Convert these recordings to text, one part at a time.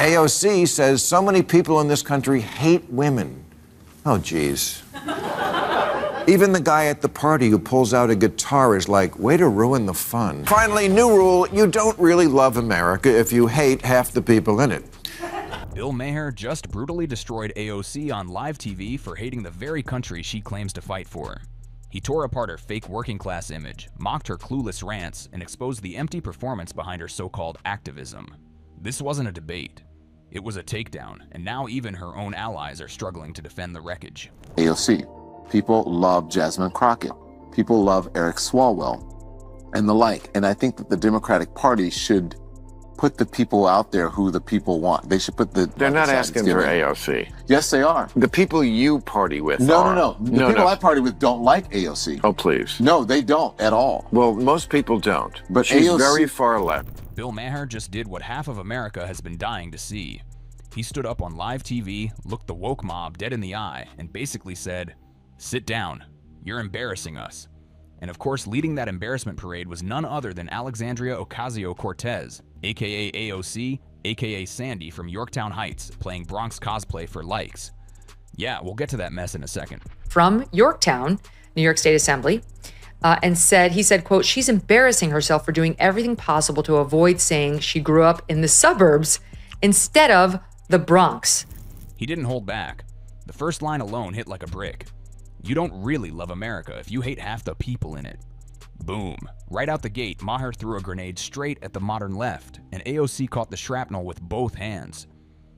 AOC says so many people in this country hate women. Oh, geez. Even the guy at the party who pulls out a guitar is like, way to ruin the fun. Finally, new rule, you don't really love America if you hate half the people in it. Bill Maher just brutally destroyed AOC on live TV for hating the very country she claims to fight for. He tore apart her fake working-class image, mocked her clueless rants, and exposed the empty performance behind her so-called activism. This wasn't a debate. It was a takedown, and now even her own allies are struggling to defend the wreckage. AOC. People love Jasmine Crockett. People love Eric Swalwell and the like. And I think that the Democratic Party should put the people out there who the people want. They should put the... They're not asking for AOC. Yes, they are. The people you party with No. The people I party with don't like AOC. Oh, please. No, they don't at all. Well, most people don't. But she's AOC... very far left. Bill Maher just did what half of America has been dying to see. He stood up on live TV, looked the woke mob dead in the eye, and basically said, "Sit down. You're embarrassing us." And of course, leading that embarrassment parade was none other than Alexandria Ocasio-Cortez, aka AOC, aka Sandy from Yorktown Heights, playing Bronx cosplay for likes. Yeah, we'll get to that mess in a second. From Yorktown, New York State Assembly, he said, quote, "She's embarrassing herself for doing everything possible to avoid saying she grew up in the suburbs instead of the Bronx." He didn't hold back. The first line alone hit like a brick. You don't really love America if you hate half the people in it. Boom. Right out the gate, Maher threw a grenade straight at the modern left, and AOC caught the shrapnel with both hands.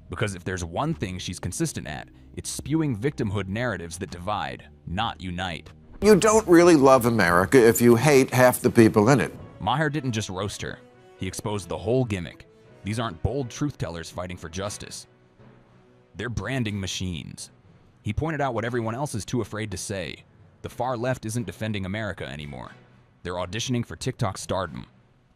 Because if there's one thing she's consistent at, it's spewing victimhood narratives that divide, not unite. You don't really love America if you hate half the people in it. Maher didn't just roast her. He exposed the whole gimmick. These aren't bold truth-tellers fighting for justice. They're branding machines. He pointed out what everyone else is too afraid to say. The far left isn't defending America anymore. They're auditioning for TikTok stardom.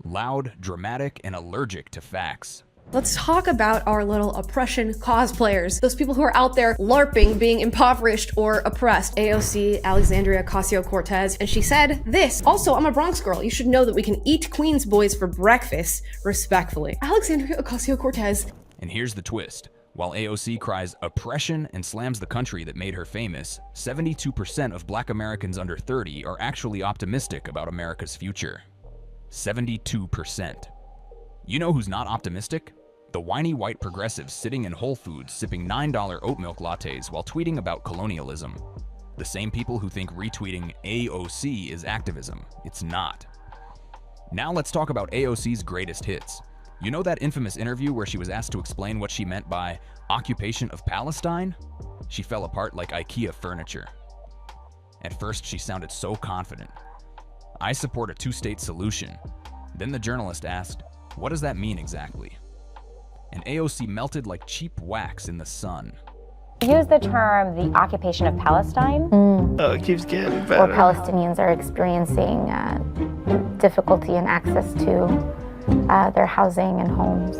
Loud, dramatic, and allergic to facts. Let's talk about our little oppression cosplayers. Those people who are out there LARPing, being impoverished or oppressed. AOC, Alexandria Ocasio-Cortez, and she said this. "Also, I'm a Bronx girl. You should know that we can eat Queens boys for breakfast respectfully." Alexandria Ocasio-Cortez. And here's the twist. While AOC cries oppression and slams the country that made her famous, 72% of Black Americans under 30 are actually optimistic about America's future. 72%. You know who's not optimistic? The whiny white progressives sitting in Whole Foods sipping $9 oat milk lattes while tweeting about colonialism. The same people who think retweeting AOC is activism. It's not. Now let's talk about AOC's greatest hits. You know that infamous interview where she was asked to explain what she meant by occupation of Palestine? She fell apart like IKEA furniture. At first, she sounded so confident. "I support a two-state solution." Then the journalist asked, "What does that mean exactly?" And AOC melted like cheap wax in the sun. Use the term the occupation of Palestine. Oh, it keeps getting better. Or Palestinians are experiencing difficulty in access to their housing and homes.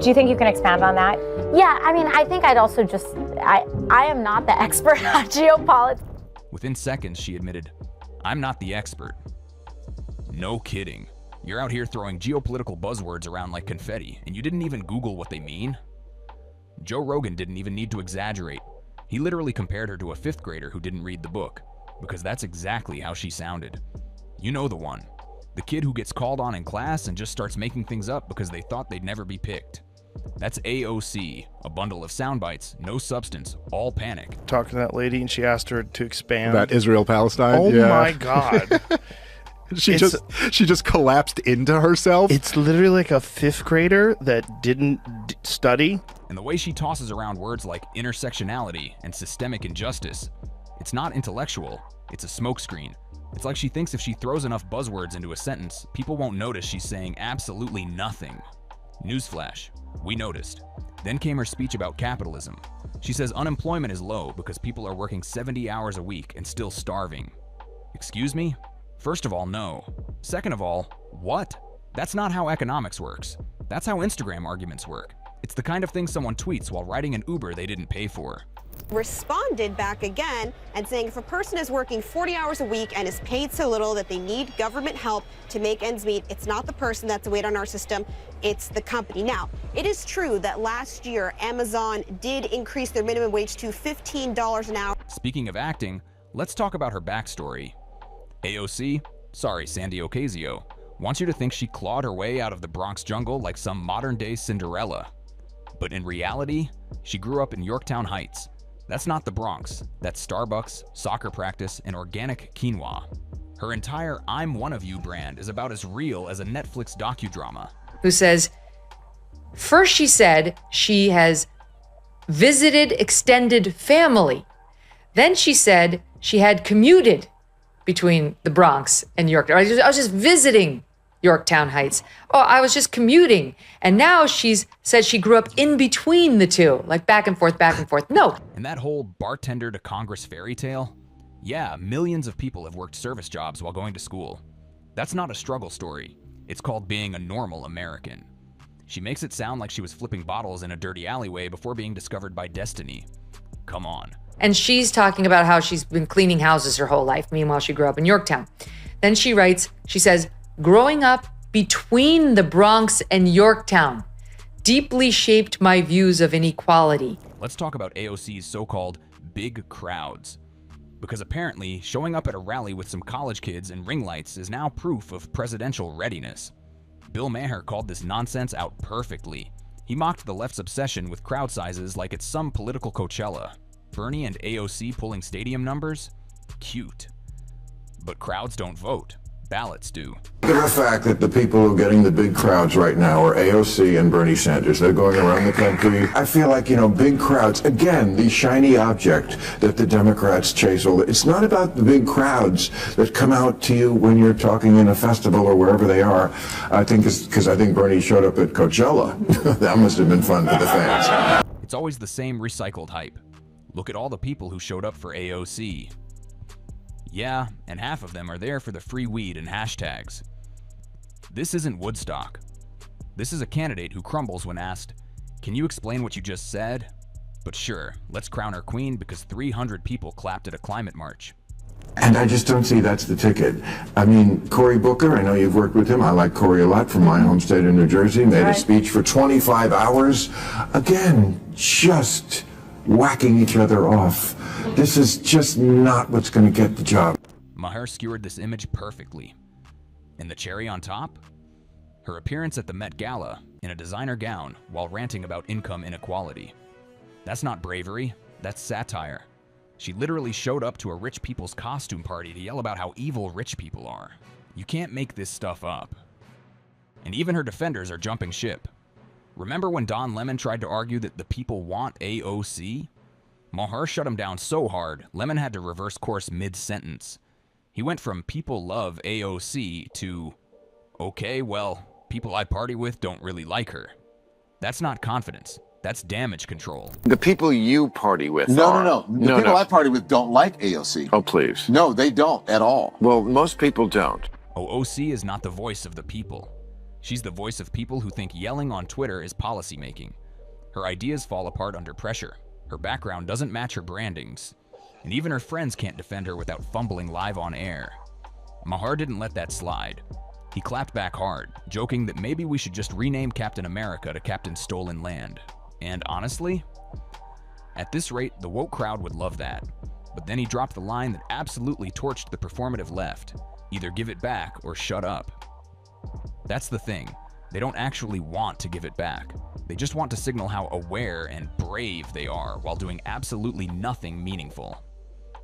Do you think you can expand on that? Yeah, I mean, I think I'd also just, I am not the expert on geopolitics. Within seconds, she admitted, "I'm not the expert." No kidding. You're out here throwing geopolitical buzzwords around like confetti, and you didn't even Google what they mean? Joe Rogan didn't even need to exaggerate. He literally compared her to a fifth grader who didn't read the book, because that's exactly how she sounded. You know the one. The kid who gets called on in class and just starts making things up because they thought they'd never be picked. That's AOC, a bundle of sound bites, no substance, all panic. Talked to that lady and she asked her to expand. About Israel-Palestine? Oh yeah. my God. She just collapsed into herself. It's literally like a fifth grader that didn't study. And the way she tosses around words like intersectionality and systemic injustice, it's not intellectual, it's a smokescreen. It's like she thinks if she throws enough buzzwords into a sentence, people won't notice she's saying absolutely nothing. Newsflash, we noticed. Then came her speech about capitalism. She says unemployment is low because people are working 70 hours a week and still starving. Excuse me? First of all, no. Second of all, what? That's not how economics works. That's how Instagram arguments work. It's the kind of thing someone tweets while riding an Uber they didn't pay for. responded back again and saying if a person is working 40 hours a week and is paid so little that they need government help to make ends meet, it's not the person that's a weight on our system, it's the company. Now, it is true that last year Amazon did increase their minimum wage to $15 an hour. Speaking of acting, let's talk about her backstory. AOC, sorry Sandy Ocasio, wants you to think she clawed her way out of the Bronx jungle like some modern-day Cinderella. But in reality, she grew up in Yorktown Heights. That's not the Bronx. That's Starbucks, soccer practice, and organic quinoa. Her entire I'm One of You brand is about as real as a Netflix docudrama. Who says, first she said she has visited extended family. Then she said she had commuted between the Bronx and Yorktown. I was just visiting Yorktown Heights. Oh, I was just commuting. And now she's said she grew up in between the two, like back and forth, back and forth. No. And that whole bartender to Congress fairy tale? Yeah, millions of people have worked service jobs while going to school. That's not a struggle story. It's called being a normal American. She makes it sound like she was flipping bottles in a dirty alleyway before being discovered by destiny. Come on. And she's talking about how she's been cleaning houses her whole life. Meanwhile, she grew up in Yorktown. Then she writes, she says, growing up between the Bronx and Yorktown deeply shaped my views of inequality. Let's talk about AOC's so-called big crowds. Because apparently, showing up at a rally with some college kids and ring lights is now proof of presidential readiness. Bill Maher called this nonsense out perfectly. He mocked the left's obsession with crowd sizes like it's some political Coachella. Bernie and AOC pulling stadium numbers? Cute. But crowds don't vote. Ballots do. Look at the fact that the people who are getting the big crowds right now are AOC and Bernie Sanders. They're going around the country. I feel like, big crowds, again, the shiny object that the Democrats chase. It's not about the big crowds that come out to you when you're talking in a festival or wherever they are. I think it's because I think Bernie showed up at Coachella. That must have been fun for the fans. It's always the same recycled hype. Look at all the people who showed up for AOC. Yeah, and half of them are there for the free weed and hashtags. This isn't Woodstock. This is a candidate who crumbles when asked, "Can you explain what you just said?" But sure, let's crown her queen because 300 people clapped at a climate march. And I just don't see that's the ticket. I mean, Cory Booker, I know you've worked with him. I like Cory a lot from my home state of New Jersey. Made a speech for 25 hours. Again, just whacking each other off. This is just not what's going to get the job. Maher skewered this image perfectly. And the cherry on top? Her appearance at the Met Gala in a designer gown while ranting about income inequality. That's not bravery, that's satire. She literally showed up to a rich people's costume party to yell about how evil rich people are. You can't make this stuff up. And even her defenders are jumping ship. Remember when Don Lemon tried to argue that the people want AOC? Maher shut him down so hard, Lemon had to reverse course mid-sentence. He went from people love AOC to, okay, well, people I party with don't really like her. That's not confidence. That's damage control. The people you party with No. The people I party with don't like AOC. Oh, please. No, they don't at all. Well, most people don't. OC is not the voice of the people. She's the voice of people who think yelling on Twitter is policymaking. Her ideas fall apart under pressure. Her background doesn't match her brandings. And even her friends can't defend her without fumbling live on air. Maher didn't let that slide. He clapped back hard, joking that maybe we should just rename Captain America to Captain Stolen Land. And honestly, at this rate, the woke crowd would love that. But then he dropped the line that absolutely torched the performative left. Either give it back or shut up. That's the thing. They don't actually want to give it back. They just want to signal how aware and brave they are while doing absolutely nothing meaningful.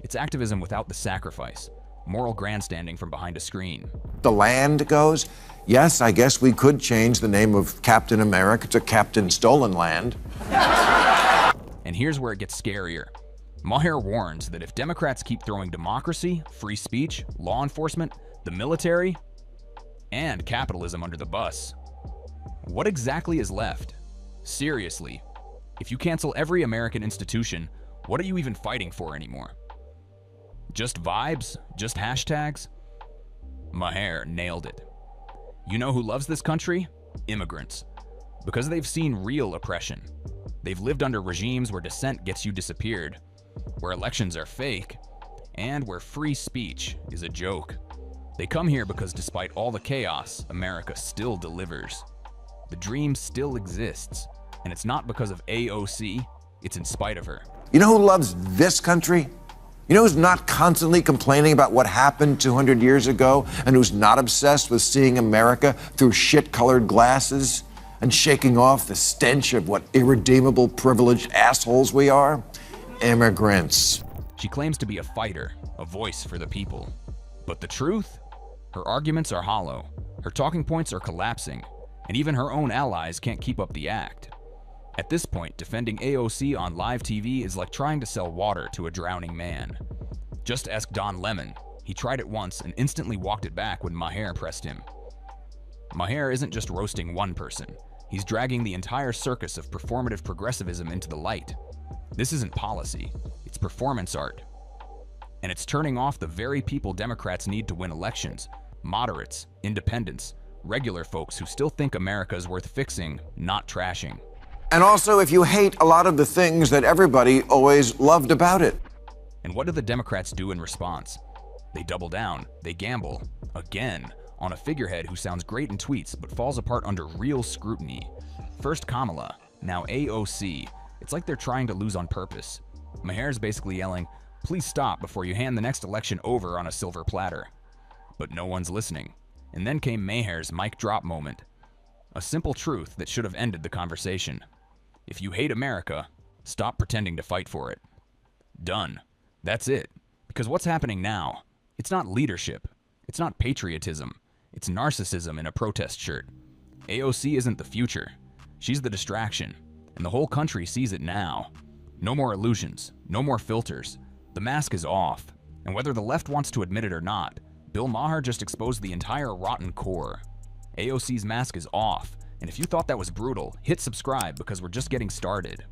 It's activism without the sacrifice. Moral grandstanding from behind a screen. The land goes, yes, I guess we could change the name of Captain America to Captain Stolen Land. And here's where it gets scarier. Maher warns that if Democrats keep throwing democracy, free speech, law enforcement, the military, and capitalism under the bus, what exactly is left? Seriously, if you cancel every American institution, what are you even fighting for anymore? Just vibes? Just hashtags? Maher nailed it. You know who loves this country? Immigrants. Because they've seen real oppression. They've lived under regimes where dissent gets you disappeared, where elections are fake, and where free speech is a joke. They come here because despite all the chaos, America still delivers. The dream still exists, and it's not because of AOC, it's in spite of her. You know who loves this country? You know who's not constantly complaining about what happened 200 years ago and who's not obsessed with seeing America through shit-colored glasses and shaking off the stench of what irredeemable, privileged assholes we are? Immigrants. She claims to be a fighter, a voice for the people. But the truth? Her arguments are hollow, her talking points are collapsing, and even her own allies can't keep up the act. At this point, defending AOC on live TV is like trying to sell water to a drowning man. Just ask Don Lemon. He tried it once and instantly walked it back when Maher pressed him. Maher isn't just roasting one person. He's dragging the entire circus of performative progressivism into the light. This isn't policy, it's performance art. And it's turning off the very people Democrats need to win elections: moderates, independents, regular folks who still think America is worth fixing, not trashing. And also, if you hate a lot of the things that everybody always loved about it. And what do the Democrats do in response? They double down, they gamble, again, on a figurehead who sounds great in tweets but falls apart under real scrutiny. First Kamala, now AOC. It's like they're trying to lose on purpose. Maher's basically yelling, "Please stop before you hand the next election over on a silver platter." But no one's listening. And then came Maher's mic drop moment. A simple truth that should have ended the conversation. If you hate America, stop pretending to fight for it. Done. That's it. Because what's happening now, it's not leadership. It's not patriotism. It's narcissism in a protest shirt. AOC isn't the future. She's the distraction. And the whole country sees it now. No more illusions. No more filters. The mask is off. And whether the left wants to admit it or not, Bill Maher just exposed the entire rotten core. AOC's mask is off. And if you thought that was brutal, hit subscribe because we're just getting started.